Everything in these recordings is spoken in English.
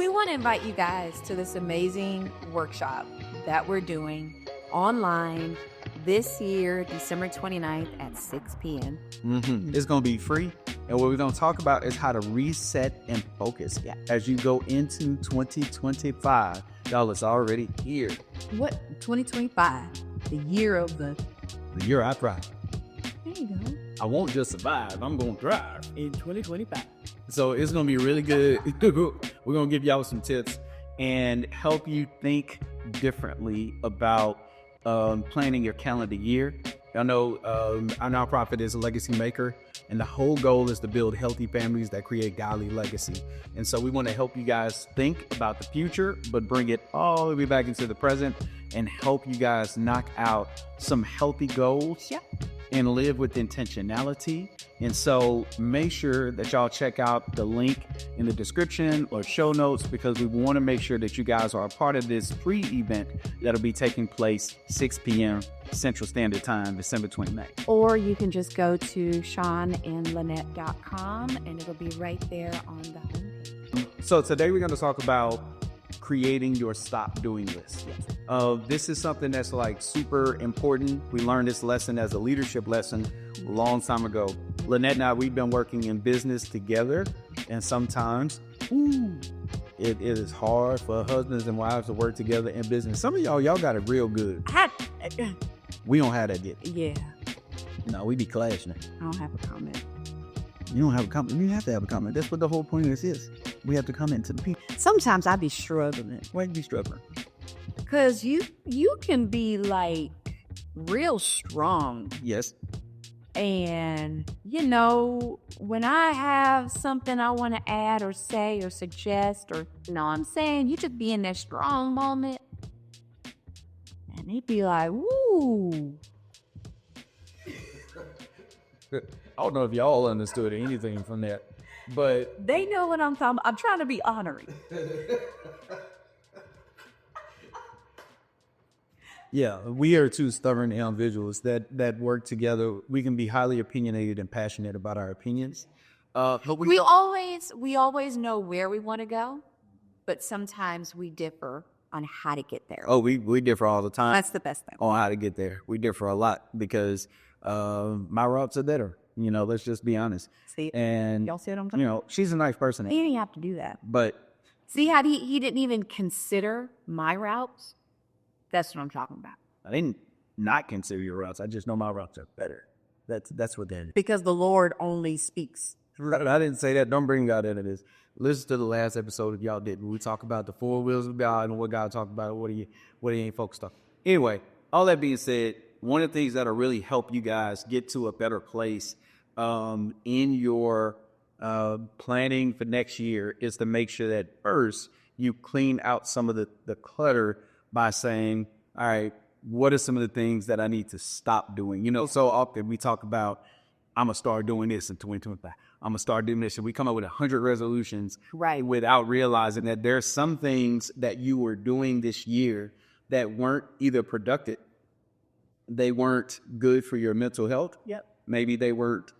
we want to invite you guys to this amazing workshop that we're doing online this year, December 29th at 6 p.m. It's going to be free. And what we're going to talk about is how to reset and focus as you go into 2025. Y'all, it's already here. What? 2025? The year of the year I thrive. There you go. I won't just survive. I'm going to thrive. In 2025. So it's going to be really good. We're going to give y'all some tips and help you think differently about planning your calendar year. I know our nonprofit is a legacy maker, and the whole goal is to build healthy families that create godly legacy. And so we want to help you guys think about the future, but bring it all the way back into the present and help you guys knock out some healthy goals and live with intentionality. And so make sure that y'all check out the link in the description or show notes, because we want to make sure that you guys are a part of this free event that'll be taking place 6 p.m. Central Standard Time, December 29th. Or you can just go to SeanandLynette.com and it'll be right there on the homepage. So today we're going to talk about creating your stop doing list. This is something that's like super important. We learned this lesson as a leadership lesson a long time ago. Lynette and I, we've been working in business together, and sometimes it is hard for husbands and wives to work together in business. Some of y'all got it real good. We don't have that yet. Yeah. No, we be clashing. I don't have a comment. You don't have a comment. You have to have a comment. That's what the whole point of this is. We have to comment to the people. Sometimes I be struggling. Why you be struggling? Because you can be like real strong. Yes. And, you know, when I have something I want to add or say or suggest, or, you know what I'm saying, you just be in that strong moment. And they'd be like, woo. I don't know if y'all understood anything from that, but they know what I'm talking about. I'm trying to be honoring. Yeah, we are two stubborn individuals that work together. We can be highly opinionated and passionate about our opinions. We always know where we want to go, but sometimes we differ on how to get there. Oh, we differ all the time. That's the best thing. On how to get there. We differ a lot because my routes are better. You know, let's just be honest. See, and y'all see what I'm talking You know, she's a nice person. He didn't have to do that. But see how he didn't even consider my routes? That's what I'm talking about. I didn't not consider your routes. I just know my routes are better. That's what that is. Because the Lord only speaks. I didn't say that. Don't bring God into this. Listen to the last episode if y'all didn't. We talk about the 4 wheels of God and what God talked about, what he ain't focused on. Anyway, all that being said, one of the things that'll really help you guys get to a better place in your planning for next year is to make sure that first you clean out some of the clutter by saying, all right, what are some of the things that I need to stop doing? You know, so often we talk about, I'm going to start doing this in 2025. I'm going to start doing this. And we come up with 100 resolutions without realizing that there's some things that you were doing this year that weren't either productive, they weren't good for your mental health. Yep. Maybe they weren't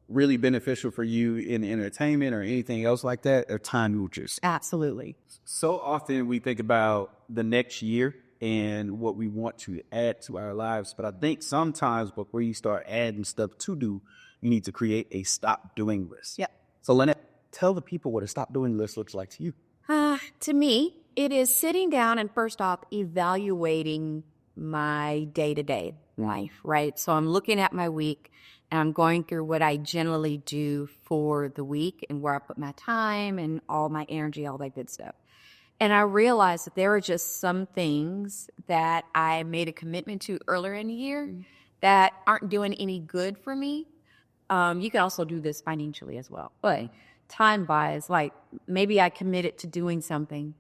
really beneficial for you in entertainment or anything else like that. They're time moochers. Absolutely. So often we think about the next year and what we want to add to our lives. But I think sometimes before you start adding stuff to do, you need to create a stop doing list. Yep. So Lanette, tell the people what a stop doing list looks like to you. To me, it is sitting down and first off evaluating my day-to-day life, right? So I'm looking at my week and I'm going through what I generally do for the week and where I put my time and all my energy, all that good stuff. And I realized that there are just some things that I made a commitment to earlier in the year that aren't doing any good for me. You can also do this financially as well. But time-wise, like maybe I committed to doing something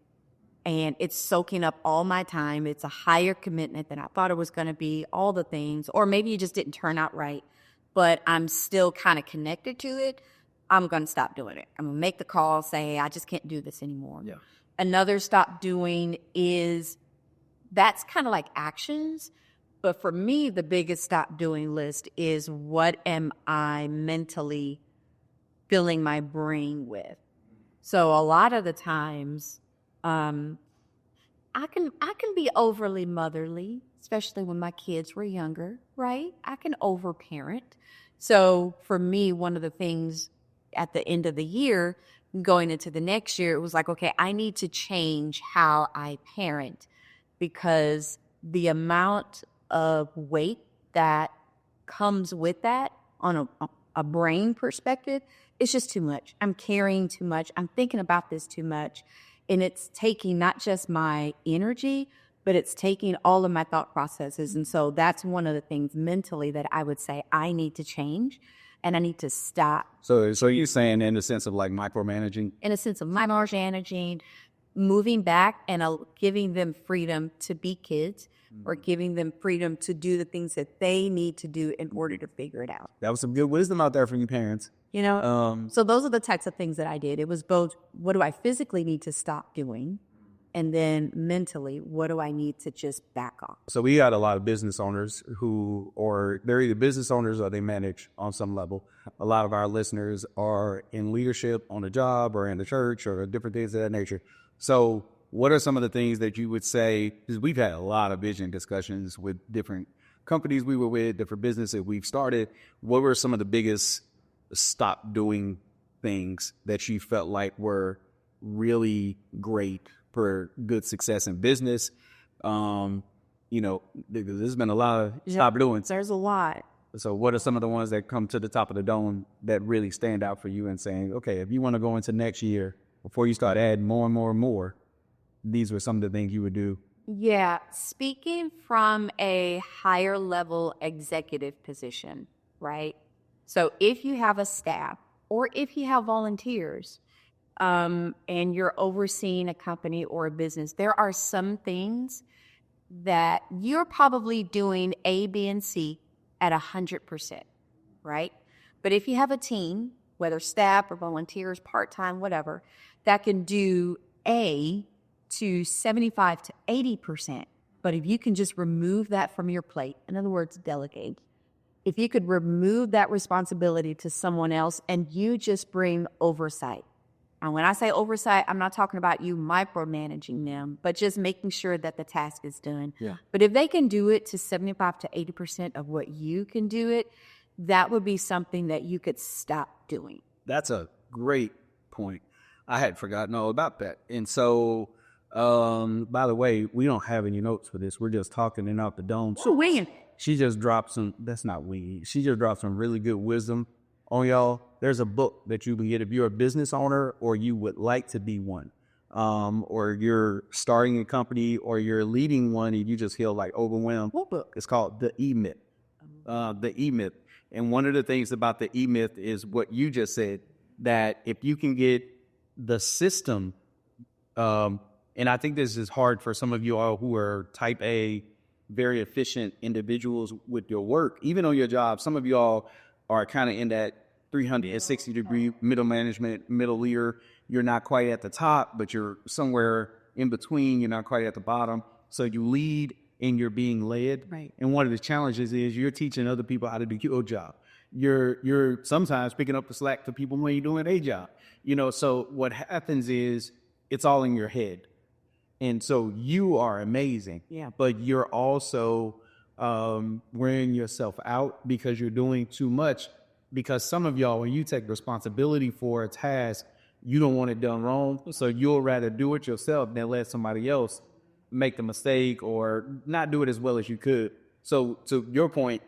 and it's soaking up all my time. It's a higher commitment than I thought it was going to be, all the things. Or maybe it just didn't turn out right, but I'm still kind of connected to it. I'm going to stop doing it. I'm going to make the call, say, hey, I just can't do this anymore. Yeah. Another stop doing is, that's kind of like actions. But for me, the biggest stop doing list is what am I mentally filling my brain with? So a lot of the times, I can be overly motherly, especially when my kids were younger, right? I can overparent. So for me, one of the things at the end of the year, going into the next year, it was like, okay, I need to change how I parent because the amount of weight that comes with that on a brain perspective, it's just too much. I'm carrying too much. I'm thinking about this too much. And it's taking not just my energy, but it's taking all of my thought processes. And so that's one of the things mentally that I would say I need to change and I need to stop. So you're saying in the sense of like micromanaging? In a sense of micromanaging, moving back and giving them freedom to be kids or giving them freedom to do the things that they need to do in order to figure it out. That was some good wisdom out there from your parents. You know, so those are the types of things that I did. It was both, what do I physically need to stop doing? And then mentally, what do I need to just back off? So we got a lot of business owners or they're either business owners or they manage on some level. A lot of our listeners are in leadership on a job or in the church or different things of that nature. So what are some of the things that you would say, because we've had a lot of vision discussions with different companies we were with, different businesses we've started. What were some of the biggest stop doing things that you felt like were really great for good success in business? There's been a lot of stop doing. There's a lot. So what are some of the ones that come to the top of the dome that really stand out for you and saying, okay, if you want to go into next year, before you start adding more and more and more, these were some of the things you would do? Yeah. Speaking from a higher level executive position, right? So if you have a staff or if you have volunteers and you're overseeing a company or a business, there are some things that you're probably doing A, B, and C at 100%, right? But if you have a team, whether staff or volunteers, part-time, whatever, that can do A to 75 to 80%. But if you can just remove that from your plate, in other words, delegate, if you could remove that responsibility to someone else and you just bring oversight. And when I say oversight, I'm not talking about you micromanaging them, but just making sure that the task is done. Yeah. But if they can do it to 75 to 80% of what you can do it, that would be something that you could stop doing. That's a great point. I had forgotten all about that. And so, by the way, we don't have any notes for this. We're just talking and out the dome. So winging. She just dropped some, that's not winging. She just dropped some really good wisdom on y'all. There's a book that you can get if you're a business owner or you would like to be one, or you're starting a company or you're leading one and you just feel like overwhelmed. What book? It's called The E-Myth. The E-Myth. And one of the things about the E-Myth is what you just said, that if you can get the system, and I think this is hard for some of you all who are type A, very efficient individuals with your work, even on your job. Some of you all are kind of in that 360-degree middle management, middle leader. You're not quite at the top, but you're somewhere in between. You're not quite at the bottom. So you lead and you're being led. Right. And one of the challenges is you're teaching other people how to do your job. You're sometimes picking up the slack to people when you're doing a job. So what happens is it's all in your head. And so you are amazing. Yeah. But you're also wearing yourself out because you're doing too much. Because some of y'all, when you take responsibility for a task, you don't want it done wrong. So you'll rather do it yourself than let somebody else make the mistake or not do it as well as you could. So to your point,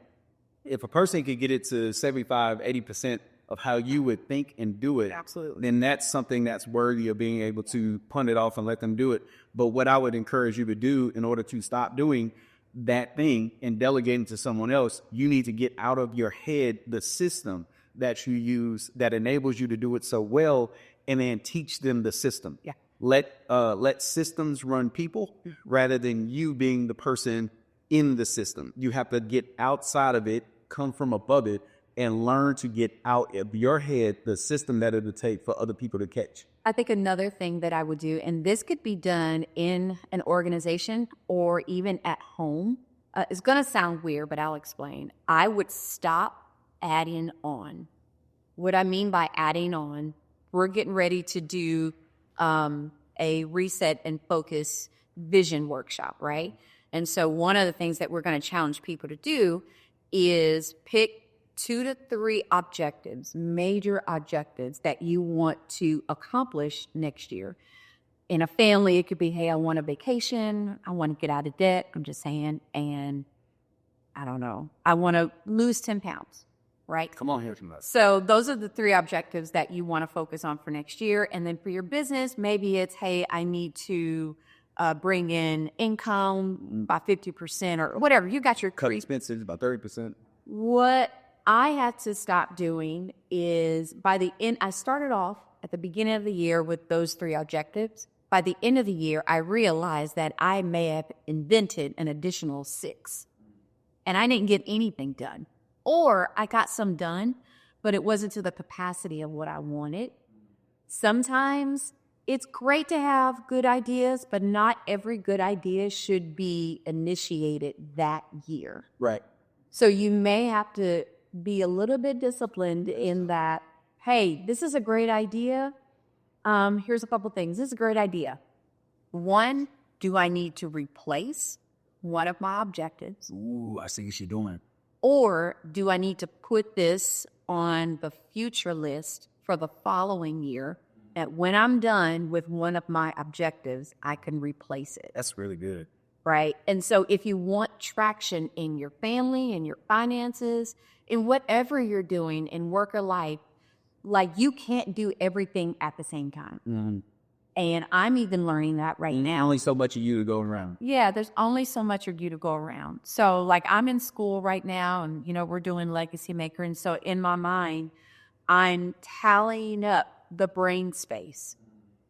if a person could get it to 75, 80% of how you would think and do it, Absolutely. then that's something that's worthy of being able to punt it off and let them do it. But what I would encourage you to do in order to stop doing that thing and delegating to someone else, you need to get out of your head the system that you use that enables you to do it so well, and then teach them the system. Yeah. Let systems run people rather than you being the person in the system. You have to get outside of it, come from above it, and learn to get out of your head the system that it'll take for other people to catch. I think another thing that I would do, and this could be done in an organization or even at home, it's going to sound weird, but I'll explain. I would stop adding on. What I mean by adding on we're getting ready to do a reset and focus vision workshop, right? And so one of the things that we're going to challenge people to do is pick 2 to 3 objectives, major objectives that you want to accomplish next year. In a family, it could be, hey, I want a vacation. I want to get out of debt. I'm just saying. And I don't know. I want to lose 10 pounds, right? Come on here too much. So those are the 3 objectives that you want to focus on for next year. And then for your business, maybe it's, hey, I need to bring in income by 50% or whatever. You got your Cut expenses by 30%. What I had to stop doing is by the end, I started off at the beginning of the year with those 3 objectives. By the end of the year, I realized that I may have invented an additional 6. And I didn't get anything done. Or I got some done, but it wasn't to the capacity of what I wanted. Sometimes it's great to have good ideas, but not every good idea should be initiated that year. Right. So you may have to be a little bit disciplined in that, hey, this is a great idea. Here's a couple things. This is a great idea. 1, do I need to replace one of my objectives? Ooh, I see what you're doing. Or do I need to put this on the future list for the following year? That when I'm done with one of my objectives, I can replace it. That's really good. Right? And so if you want traction in your family, in your finances, in whatever you're doing in work or life, like you can't do everything at the same time. Mm-hmm. And I'm even learning that right now. Only so much of you to go around. Yeah, there's only so much of you to go around. So like I'm in school right now and, we're doing Legacy Maker. And so in my mind, I'm tallying up the brain space.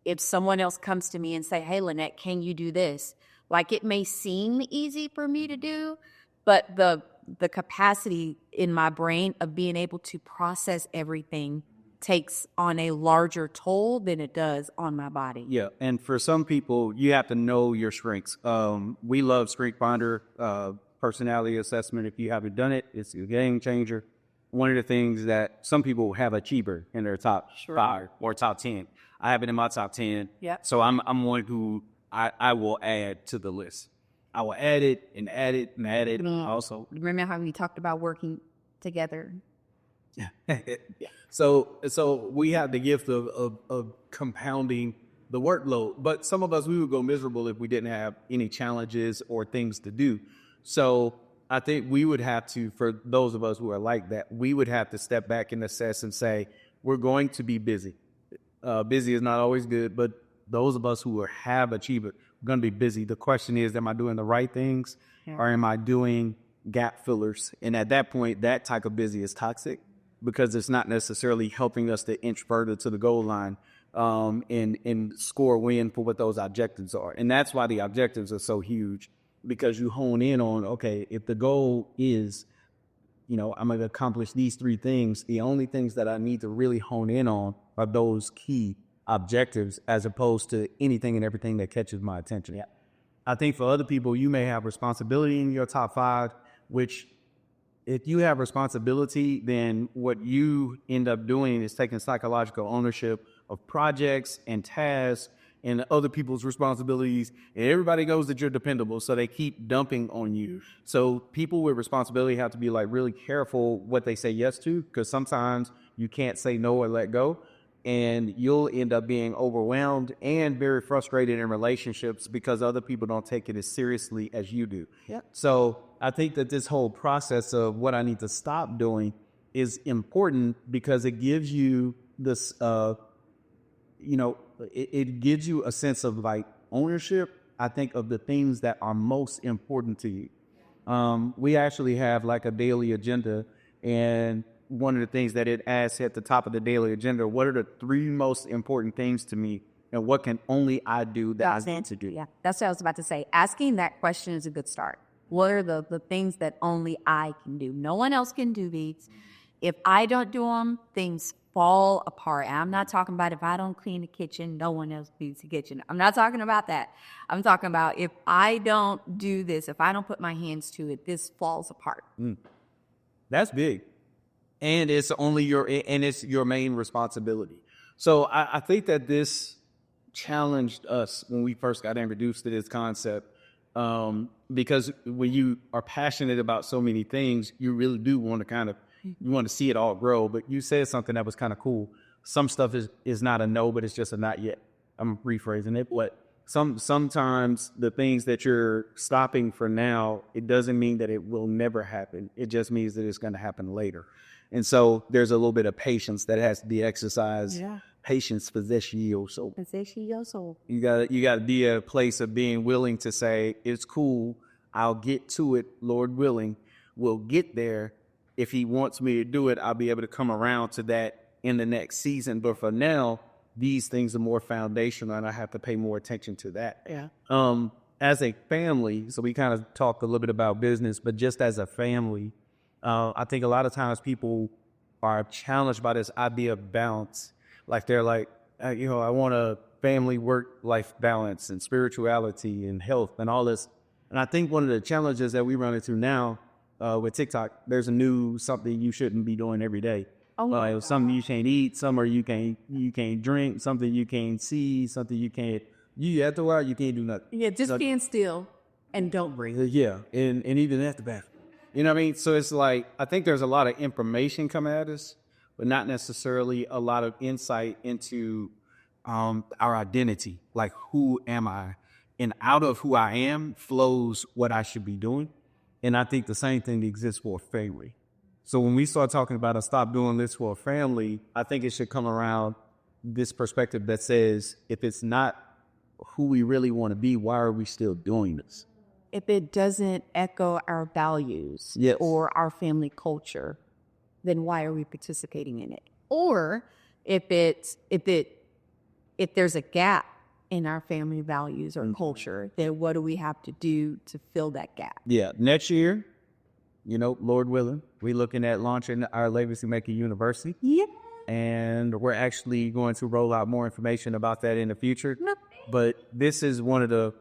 If someone else comes to me and say, hey, Lynette, can you do this? Like it may seem easy for me to do, but the capacity in my brain of being able to process everything takes on a larger toll than it does on my body. Yeah, and for some people, you have to know your strengths. We love Strength Finder personality assessment. If you haven't done it, it's a game changer. One of the things that some people have achiever in their top 5 or top 10. I have it in my top 10. Yep. So I'm one who I will add to the list. I will add it and add it and add it. Also, remember how we talked about working together? Yeah. So we have the gift of compounding the workload, but some of us, we would go miserable if we didn't have any challenges or things to do. So I think we would have to, for those of us who are like that, we would have to step back and assess and say, we're going to be busy. Busy is not always good, but those of us who have achieved it, we're going to be busy. The question is, am I doing the right things or am I doing gap fillers? And at that point, that type of busy is toxic because it's not necessarily helping us to inch further to the goal line and score a win for what those objectives are. And that's why the objectives are so huge, because you hone in on, okay, if the goal is, I'm going to accomplish these 3 things, the only things that I need to really hone in on are those key objectives as opposed to anything and everything that catches my attention. Yeah. I think for other people, you may have responsibility in your top 5, which if you have responsibility, then what you end up doing is taking psychological ownership of projects and tasks and other people's responsibilities, and everybody knows that you're dependable, so they keep dumping on you. So people with responsibility have to be like really careful what they say yes to, because sometimes you can't say no or let go, and you'll end up being overwhelmed and very frustrated in relationships because other people don't take it as seriously as you do. Yep. So I think that this whole process of what I need to stop doing is important because it gives you this, it gives you a sense of like ownership, I think, of the things that are most important to you. We actually have like a daily agenda, and one of the things that it asks at the top of the daily agenda, what are the 3 most important things to me, and what can only I do that I need to do? Yeah, that's what I was about to say. Asking that question is a good start. What are the things that only I can do? No one else can do these. If I don't do them, things fall apart. And I'm not talking about if I don't clean the kitchen, no one else cleans the kitchen. I'm not talking about that. I'm talking about if I don't do this, if I don't put my hands to it, this falls apart. That's big. And it's your main responsibility. So I think that this challenged us when we first got introduced to this concept, because when you are passionate about so many things, you really do want to you want to see it all grow. But you said something that was kind of cool. Some stuff is not a no, but it's just a not yet. I'm rephrasing it, but sometimes the things that you're stopping for now, it doesn't mean that it will never happen. It just means that it's going to happen later. And so there's a little bit of patience that has to be exercised. Yeah. Patience possessioso. Possessioso. You gotta be at a place of being willing to say, it's cool, I'll get to it, Lord willing. We'll get there. If he wants me to do it, I'll be able to come around to that in the next season. But for now, these things are more foundational and I have to pay more attention to that. Yeah. As a family, so we kind of talked a little bit about business, but just as a family, I think a lot of times people are challenged by this idea of balance. Like they're like, I want a family work-life balance and spirituality and health and all this. And I think one of the challenges that we run into now with TikTok, there's a new something you shouldn't be doing every day. Something you can't eat, somewhere you can't drink, something you can't see, something you can't. After a while you can't do nothing. Yeah, just being still and don't breathe. Yeah, and even at the bathroom. You know what I mean? So it's like, I think there's a lot of information coming at us, but not necessarily a lot of insight into our identity. Like, who am I? And out of who I am flows what I should be doing. And I think the same thing exists for a family. So when we start talking about a stop doing this for a family, I think it should come around this perspective that says, if it's not who we really want to be, why are we still doing this? If it doesn't echo our values Yes. or our family culture, then why are we participating in it? Or if there's a gap in our family values or culture, then what do we have to do to fill that gap? Yeah. Next year, Lord willing, we're looking at launching our Legacy Maker University. Yeah. And we're actually going to roll out more information about that in the future. But this is one of the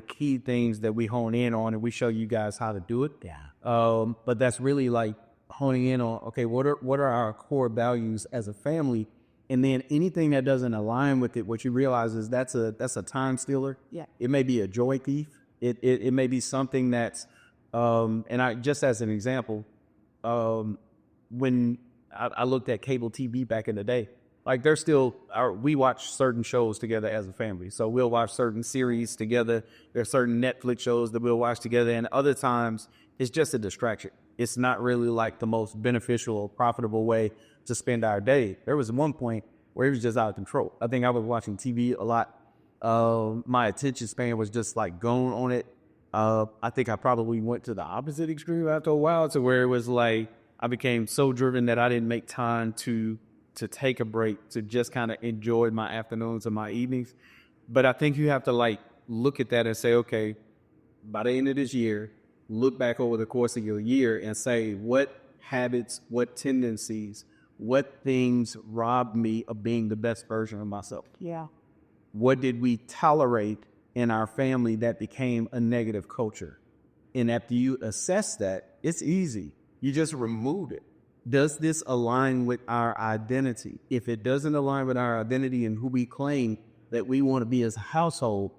key things that we hone in on, and we show you guys how to do it. Yeah. But that's really like honing in on, okay, what are our core values as a family? And then anything that doesn't align with it, what you realize is that's a time stealer. Yeah. It may be a joy thief. It may be something that's, and I just as an example, when I looked at cable TV back in the day, like we watch certain shows together as a family. So we'll watch certain series together. There's certain Netflix shows that we'll watch together. And other times it's just a distraction. It's not really like the most beneficial or profitable way to spend our day. There was one point where it was just out of control. I think I was watching TV a lot. My attention span was just like gone on it. I think I probably went to the opposite extreme after a while, to where it was like I became so driven that I didn't make time to take a break, to just kind of enjoy my afternoons and my evenings. But I think you have to like look at that and say, okay, by the end of this year, look back over the course of your year and say, what habits, what tendencies, what things robbed me of being the best version of myself? Yeah. What did we tolerate in our family that became a negative culture? And after you assess that, it's easy. You just remove it. Does this align with our identity? If it doesn't align with our identity and who we claim that we want to be as a household,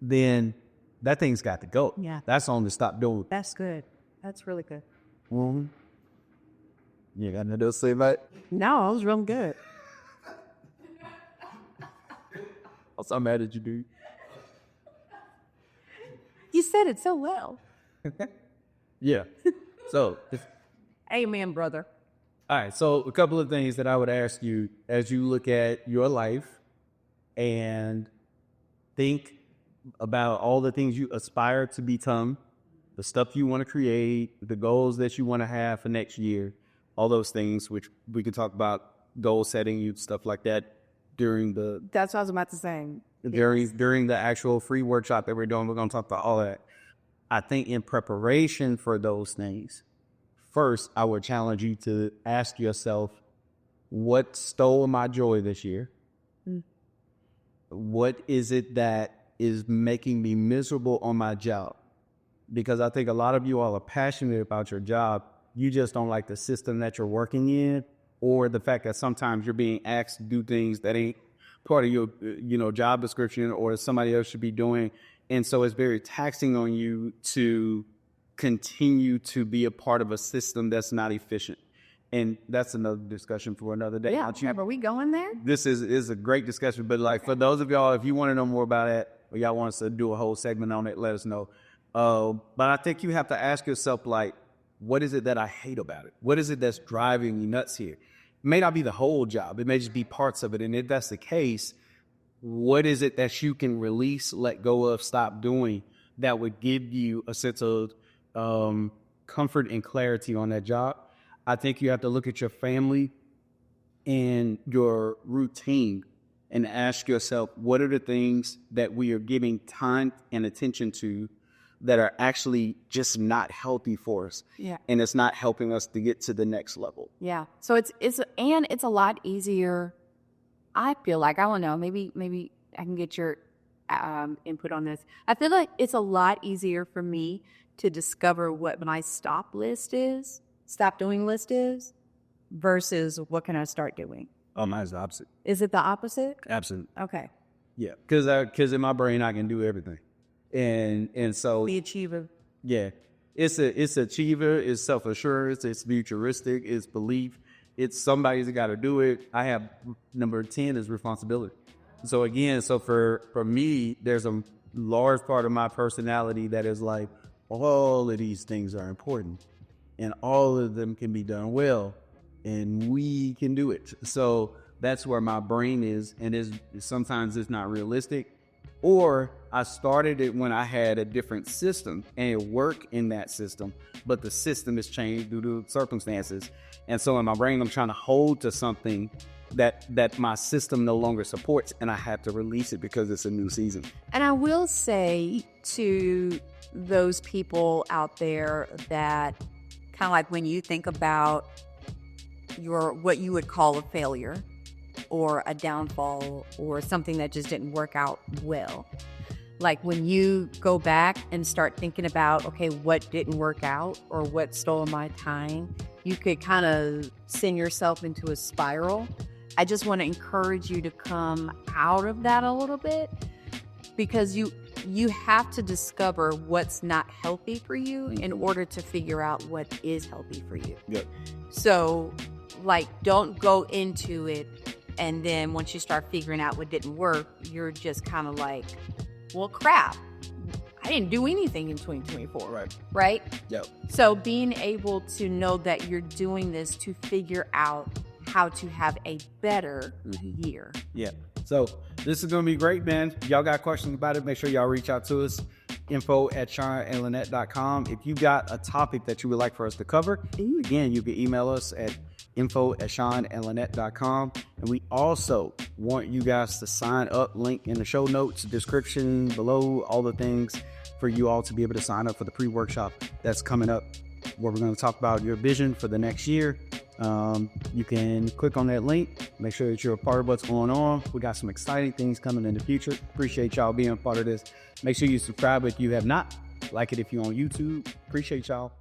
then that thing's got to go. Yeah. That's on to stop doing. That's good. That's really good. Mm-hmm. You got nothing else to say about it? No, it was real good. I'm so mad at you, dude. You said it so well. Yeah. So, Amen, brother. all right. So a couple of things that I would ask you as you look at your life and think about all the things you aspire to become, the stuff you want to create, the goals that you want to have for next year, all those things, which we could talk about goal setting, you stuff like that during the That's what I was about to say. during the actual free workshop that we're doing. We're going to talk about all that. I think in preparation for those things, first, I would challenge you to ask yourself, what stole my joy this year? What is it that is making me miserable on my job? Because I think a lot of you all are passionate about your job. You just don't like the system that you're working in, or the fact that sometimes you're being asked to do things that ain't part of your, job description or somebody else should be doing. And so it's very taxing on you to continue to be a part of a system that's not efficient. And that's another discussion for another day. Yeah, are we going there? This is a great discussion, but like for those of y'all, if you want to know more about that, or y'all want us to do a whole segment on it, let us know. But I think you have to ask yourself, like, what is it that I hate about it? What is it that's driving me nuts here? It may not be the whole job. It may just be parts of it. And if that's the case, what is it that you can release, let go of, stop doing that would give you a sense of comfort and clarity on that job? I think you have to look at your family and your routine and ask yourself, what are the things that we are giving time and attention to that are actually just not healthy for us? Yeah. And it's not helping us to get to the next level. Yeah. So it's a lot easier. I feel like, I don't know, maybe I can get your input on this. I feel like it's a lot easier for me to discover what my stop doing list is, versus what can I start doing? Oh, mine's the opposite. Is it the opposite? Absolutely. Okay. Yeah, because in my brain I can do everything, and so The achiever. yeah, it's achiever, it's self assurance, it's futuristic, it's belief, it's somebody's got to do it. I have number 10 is responsibility. So again, for me, there's a large part of my personality that is like, all of these things are important, and all of them can be done well, and we can do it. So that's where my brain is, and sometimes it's not realistic. Or I started it when I had a different system and it worked in that system, but the system has changed due to circumstances. And so in my brain, I'm trying to hold to something that my system no longer supports, and I have to release it because it's a new season. And I will say to those people out there that kind of like when you think about what you would call a failure or a downfall or something that just didn't work out well, like when you go back and start thinking about, okay, what didn't work out or what stole my time, you could kind of send yourself into a spiral. I just want to encourage you to come out of that a little bit, because you have to discover what's not healthy for you in order to figure out what is healthy for you. Yep. So, like, don't go into it, and then once you start figuring out what didn't work, you're just kind of like, well, crap, I didn't do anything in 2024. Right? Yep. So being able to know that you're doing this to figure out how to have a better year. Yeah. So this is going to be great, man. Y'all got questions about it, make sure y'all reach out to us. info@SeanandLynette.com. If you got a topic that you would like for us to cover, again, you can email us at info@SeanandLynette.com. And we also want you guys to sign up, link in the show notes, description below, all the things for you all to be able to sign up for the pre-workshop that's coming up, where we're going to talk about your vision for the next year. You can click on that link, make sure that you're a part of what's going on. We got some exciting things coming in the future. Appreciate y'all being a part of this. Make sure you subscribe if you have not. Like it if you're on YouTube. Appreciate y'all.